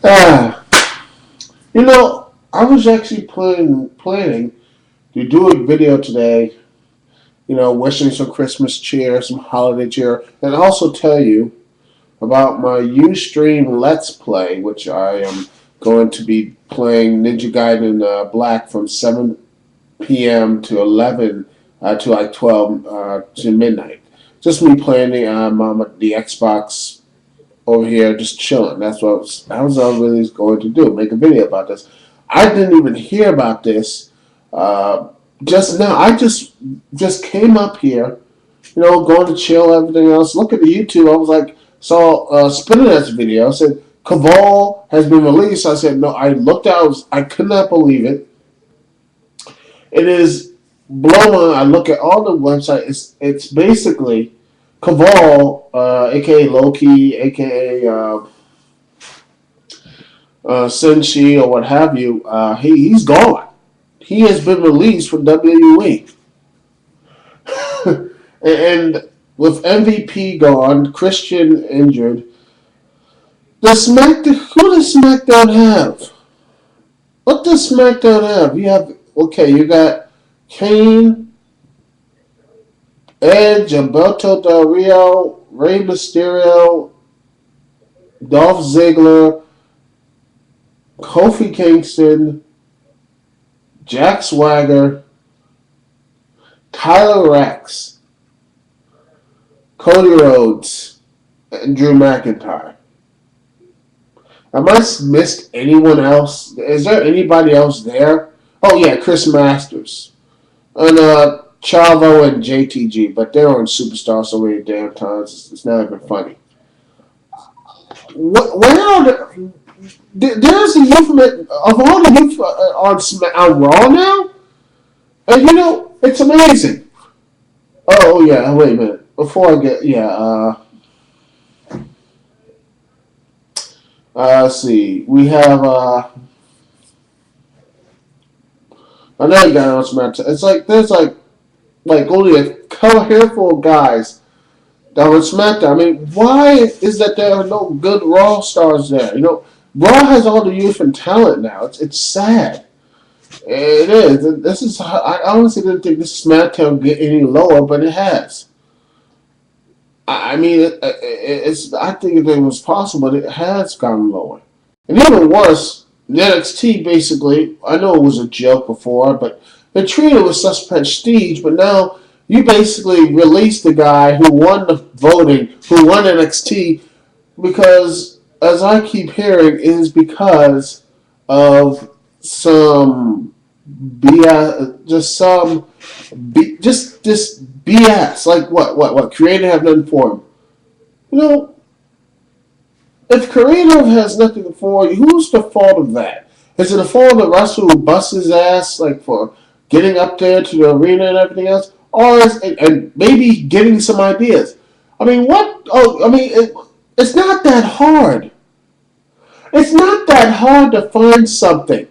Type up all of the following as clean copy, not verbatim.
Ah, I was actually planning to do a video today. Wishing some Christmas cheer, some holiday cheer, and also tell you about my Ustream Let's Play, which I am going to be playing Ninja Gaiden Black from 7 p.m. to 11 to like 12 to midnight. Just me playing the Xbox over here, just chilling. That was all I really was going to do. Make a video about this. I didn't even hear about this just now. I just came up here, going to chill, everything else. Look at the YouTube. I was like, saw Spinner's video. I said, Kaval has been released. I said, no, I looked out. I could not believe it. It is blowing. I look at all the websites. It's basically Kaval, aka Loki, aka Senshi, or what have you. He's gone. He has been released from WWE. And with MVP gone, Christian injured, who does SmackDown have? What does SmackDown have? You got Kane, Edge, Alberto Del Rio, Rey Mysterio, Dolph Ziggler, Kofi Kingston, Jack Swagger, Tyler Rex, Cody Rhodes, and Drew McIntyre. Have I missed anyone else? Is there anybody else there? Oh yeah, Chris Masters. And Chavo and JTG, but they're on Superstar so many damn times, it's not even funny. Where are there's a movement of all the youth on Raw now? And it's amazing. Oh yeah, wait a minute. Before I get, let's see. We have, I know you got on SmackDown. It's like, there's like only a handful of guys that on SmackDown. I mean, why is that there are no good Raw stars there? Raw has all the youth and talent now. It's sad. It is. I honestly didn't think this SmackDown would get any lower, but it has. I mean, I think it was possible, but it has gone lower. And even worse, NXT basically, I know it was a joke before, but they treated it with such prestige, but now you basically released the guy who won the voting, who won NXT, because, as I keep hearing, it is because of some BS, just this BS. Like what? Creative have nothing for him. If creative has nothing for you, who's the fault of that? Is it the fault of the wrestler who busts his ass for getting up there to the arena and everything else, or and maybe getting some ideas? I mean, what? Oh, I mean, it's not that hard. It's not that hard to find something.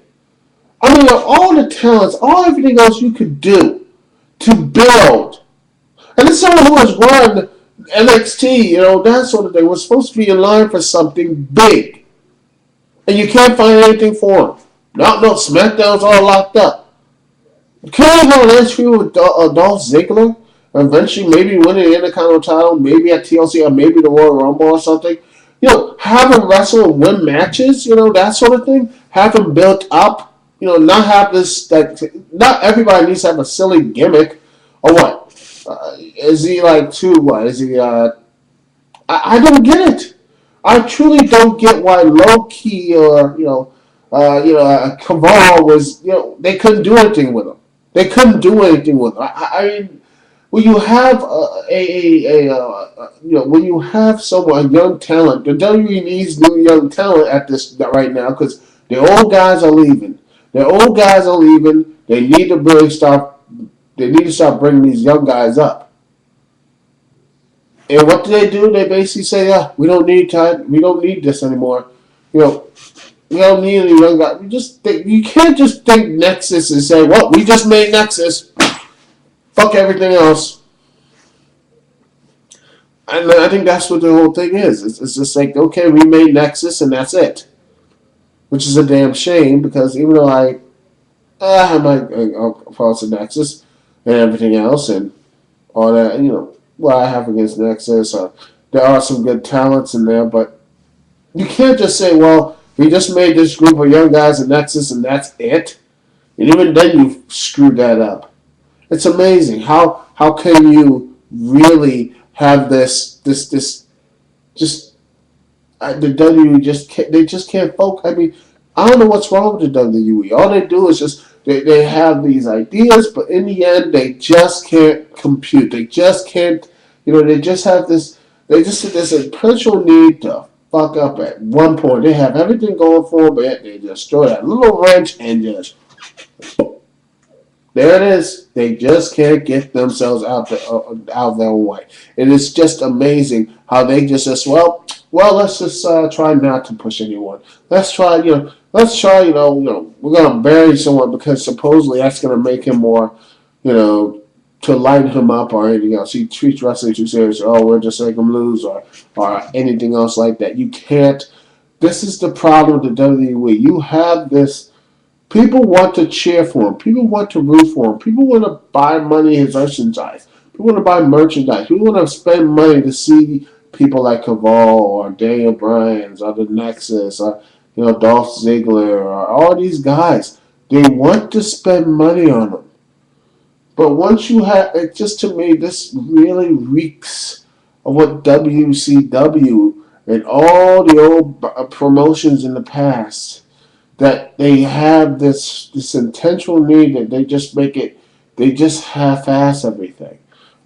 I mean, all the talents, everything else you could do to build. And it's someone who has run NXT, that sort of thing, was supposed to be in line for something big. And you can't find anything for him. No, SmackDown's all locked up. Can you have an interview with Dolph Ziggler? Eventually, maybe winning the Intercontinental title, maybe at TLC, or maybe the Royal Rumble or something. Have him wrestle and win matches, that sort of thing. Have him built up. Not have this, not everybody needs to have a silly gimmick, or what? Is he what? Is he, I don't get it. I truly don't get why Low-Key or, Kaval was, they couldn't do anything with him. They couldn't do anything with him. I mean, when you have when you have someone, young talent, the WWE needs new young talent at this right now because the old guys are leaving. They need to really start. They need to start bringing these young guys up. And what do? They basically say, "Yeah, we don't need time. We don't need this anymore. We don't need any young guys. You can't just think Nexus and say, well, we just made Nexus. Fuck everything else." And I think that's what the whole thing is. It's just like, okay, we made Nexus and that's it. which is a damn shame because even though I have my faults and Nexus and everything else and all that, what I have against Nexus, there are some good talents in there, but you can't just say, well, we just made this group of young guys at Nexus and that's it. And even then you screwed that up. It's amazing. How can you really have this just the WWE they just can't focus. I mean, I don't know what's wrong with the WWE. All they do is just they have these ideas, but in the end they just can't compute. They just can't. They just have this. They just have this impersonal need to fuck up at one point. They have everything going for them, but they just throw that little wrench and just there it is. They just can't get themselves out of their way. It is just amazing how they just says, well, let's just try not to push anyone. We're gonna bury someone because supposedly that's gonna make him more, you know, to lighten him up or anything else. He treats wrestling too serious. Oh, we're just make him lose or anything else like that. You can't. This is the problem with the WWE. You have this. People want to cheer for him. People want to root for him. People want to buy money his merchandise. People want to buy merchandise. People want to spend money to see people like Caval or Daniel Bryan's or the Nexus or Dolph Ziggler or all these guys. They want to spend money on them. But once you have it, just to me, this really reeks of what WCW and all the old promotions in the past that they have this intentional need that they just half-ass everything.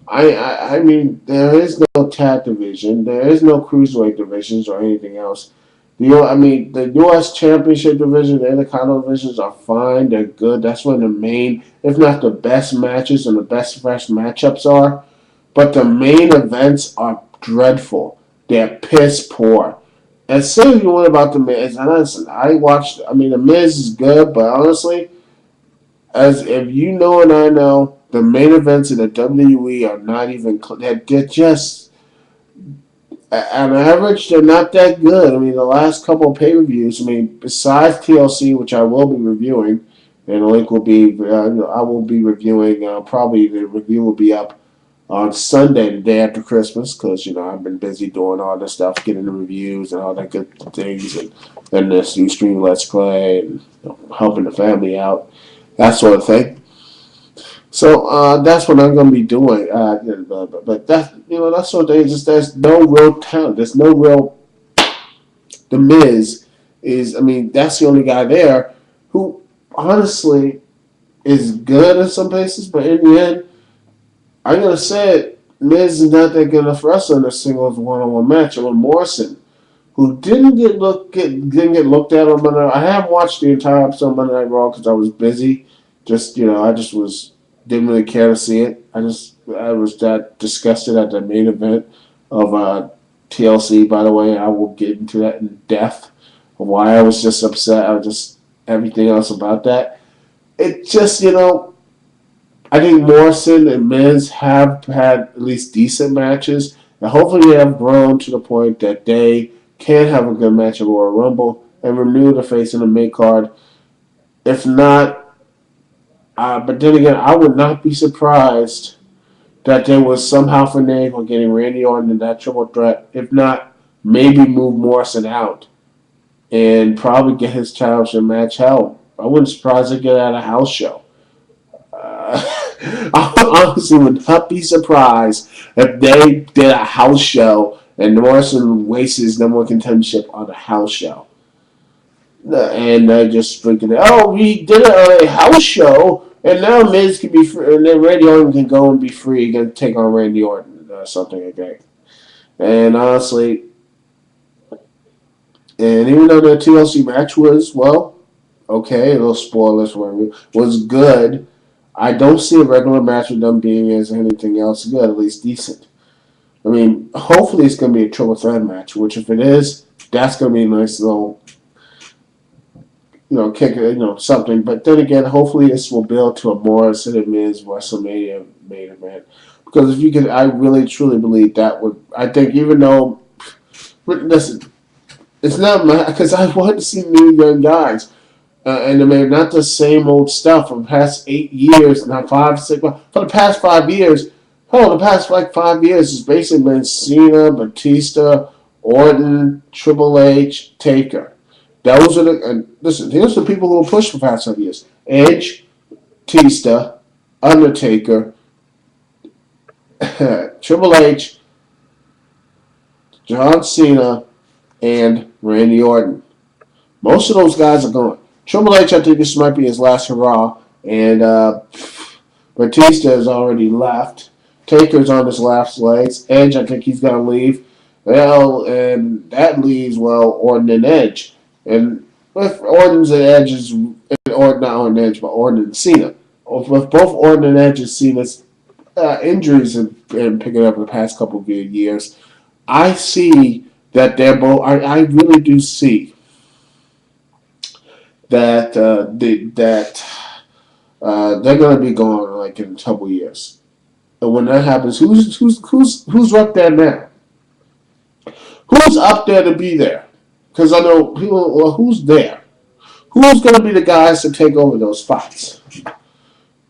I mean there is no tag division, there is no cruiserweight divisions or anything else. The U.S. Championship division, the Intercontinental divisions are fine. They're good. That's where the main, if not the best matches and the best fresh matchups are. But the main events are dreadful. They're piss poor. As soon as you want about the Miz, and listen, the Miz is good, but honestly, as if you know and I know, the main events in the WWE are not even, they're just, on average, they're not that good. I mean, the last couple of pay-per-views, besides TLC, which I will be reviewing, and the link will be, I will be reviewing, probably the review will be up on Sunday, the day after Christmas, because I've been busy doing all this stuff, getting the reviews and all that good things, and this new stream Let's Play, and helping the family out, that sort of thing. So that's what I'm going to be doing. But that sort of thing. Just there's no real talent. There's no real. The Miz is. That's the only guy there who honestly is good in some places, but in the end, I'm gonna say it. Miz is not that good enough wrestler in a singles one-on-one match. Or Morrison, who didn't get looked at on Monday Night. I haven't watched the entire episode of Monday Night Raw because I was busy. I just didn't really care to see it. I was that disgusted at the main event of TLC. By the way, I will get into that in depth of why I was just upset. I was just everything else about that. It just I think Morrison and Miz have had at least decent matches, and hopefully they have grown to the point that they can have a good match at Royal Rumble and renew the face in the mid card. If not, but then again, I would not be surprised that they was somehow finagle getting Randy Orton in that triple threat. If not, maybe move Morrison out and probably get his championship match held. I wouldn't be surprised to get at a house show. I honestly would not be surprised if they did a house show and Morrison wastes his number one contendership on a house show. And they're just freaking out. Oh, we did it on a house show, and now Miz can be free, and then Randy Orton can go and be free and take on Randy Orton or something like that. And honestly, and even though the TLC match was, okay, a little spoilers, whatever, was good, I don't see a regular match with them being as anything else good, at least decent. Hopefully it's going to be a triple threat match, which if it is, that's going to be a nice little, kick, something. But then again, hopefully this will build to a more Sid Miz WrestleMania main event. Because if I really truly believe that would, I think even though, listen, It's not my because I want to see new young guys. And I mean, not the same old stuff from the past 8 years, not 5, 6, for the past 5 years. Oh, the past like 5 years has basically been Cena, Batista, Orton, Triple H, Taker. Those are the and listen. Here's the people who were pushed for the past 5 years: Edge, Batista, Undertaker, Triple H, John Cena, and Randy Orton. Most of those guys are gone. Triple H, I think this might be his last hurrah, and Batista has already left. Taker's on his last legs. Edge, I think he's going to leave. Well, and that leaves, Orton and Edge. And with Orton's and Edge's, or not Orton and Edge, but Orton and Cena. With both Orton and Edge's Cena's injuries have been picking up in the past couple of years, I see that they're both, I really do see that they're going to be gone like in a couple years. And when that happens, who's up there now? Who's up there to be there? Because I know people. Well, who's there? Who's going to be the guys to take over those spots?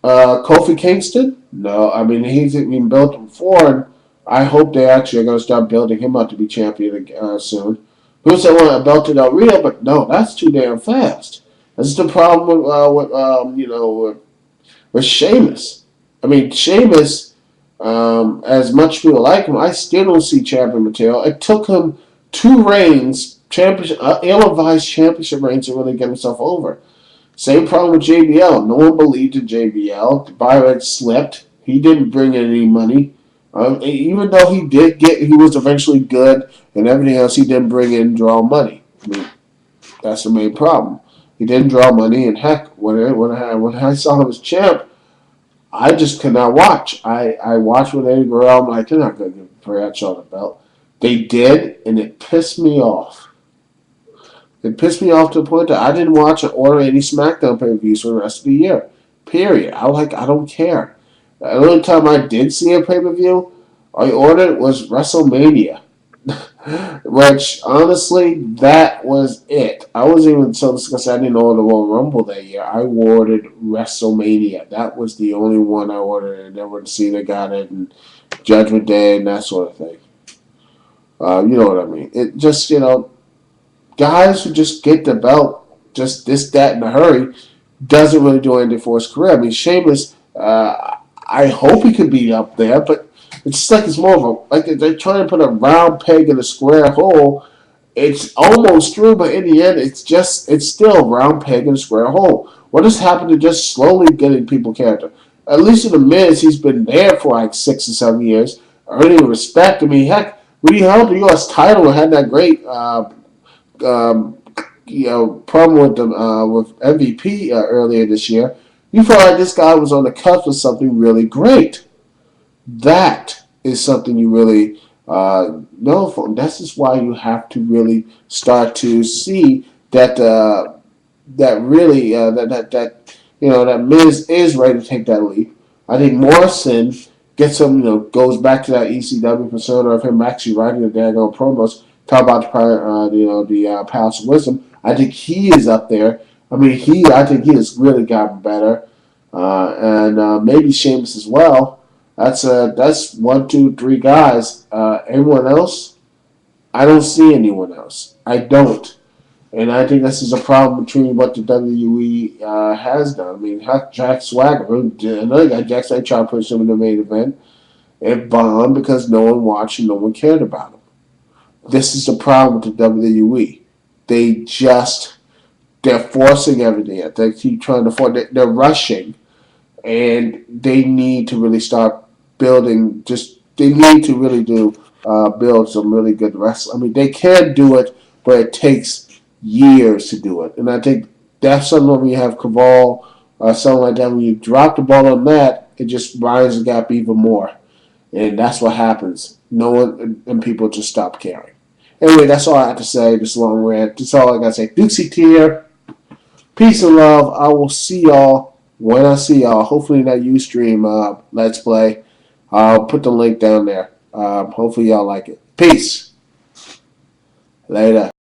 Kofi Kingston? No, I mean he's been built before, and I hope they actually are going to start building him up to be champion soon. People say want a belt to Del Rio, but no, that's too damn fast. This is the problem with Sheamus. I mean, Sheamus, as much people like him, I still don't see champion material. It took him 2 reigns, ill-advised championship reigns, to really get himself over. Same problem with JBL. No one believed in JBL. The buy rate slipped. He didn't bring in any money. Even though he was eventually good and everything else, he didn't bring in draw money. I mean, that's the main problem. He didn't draw money, and heck, when I saw him as champ, I just could not watch. I watched with Eddie Guerrero. I'm like, they're not going to give Bradshaw the belt. They did, and it pissed me off. It pissed me off to the point that I didn't watch or order any SmackDown pay-per-views for the rest of the year. Period. I don't care. The only time I did see a pay-per-view I ordered was WrestleMania. Which, honestly, that was it. I wasn't even so disgusted I didn't order the Royal Rumble that year. I ordered WrestleMania. That was the only one I ordered, and then when Cena got it, and Judgment Day, and that sort of thing. You know what I mean. It just, guys who just get the belt, just this, that, in a hurry, doesn't really do anything for his career. I mean, Sheamus, I hope he could be up there, but it's just like it's more of a, like they're trying to put a round peg in a square hole. It's almost true, but in the end, it's still a round peg in a square hole. What has happened to just slowly getting people character? At least in the Miz, he's been there for like 6 or 7 years, earning respect. I mean, heck, when he held the U.S. title and had that great problem with MVP earlier this year, you felt like this guy was on the cusp of something really great. That is something you really know from. This is why you have to really start to see that that Miz is ready to take that leap. I think Morrison gets him, goes back to that ECW persona of him actually writing the daggone promos, talk about the Palace of Wisdom. I think he is up there. I think he has really gotten better, and maybe Sheamus as well. That's 1, 2, 3 guys. Everyone else, I don't see anyone else. I don't, and I think this is a problem between what the WWE has done. I mean, Jack Swagger, another guy, Jack Swagger, tried to push him in the main event. It bombed because no one watched and no one cared about him. This is the problem with the WWE. They're forcing everything. They keep trying to force. They're rushing, and they need to really start building. They need to really build some really good wrestling. I mean, they can do it, but it takes years to do it. And I think that's something when you have Caval or something like that. When you drop the ball on that, it just widens the gap even more, and that's what happens. No one and people just stop caring. Anyway, that's all I have to say. This long rant. That's all I gotta say. Dixie Tier. Peace and love. I will see y'all when I see y'all. Hopefully that Ustream Let's Play. I'll put the link down there. Hopefully y'all like it. Peace. Later.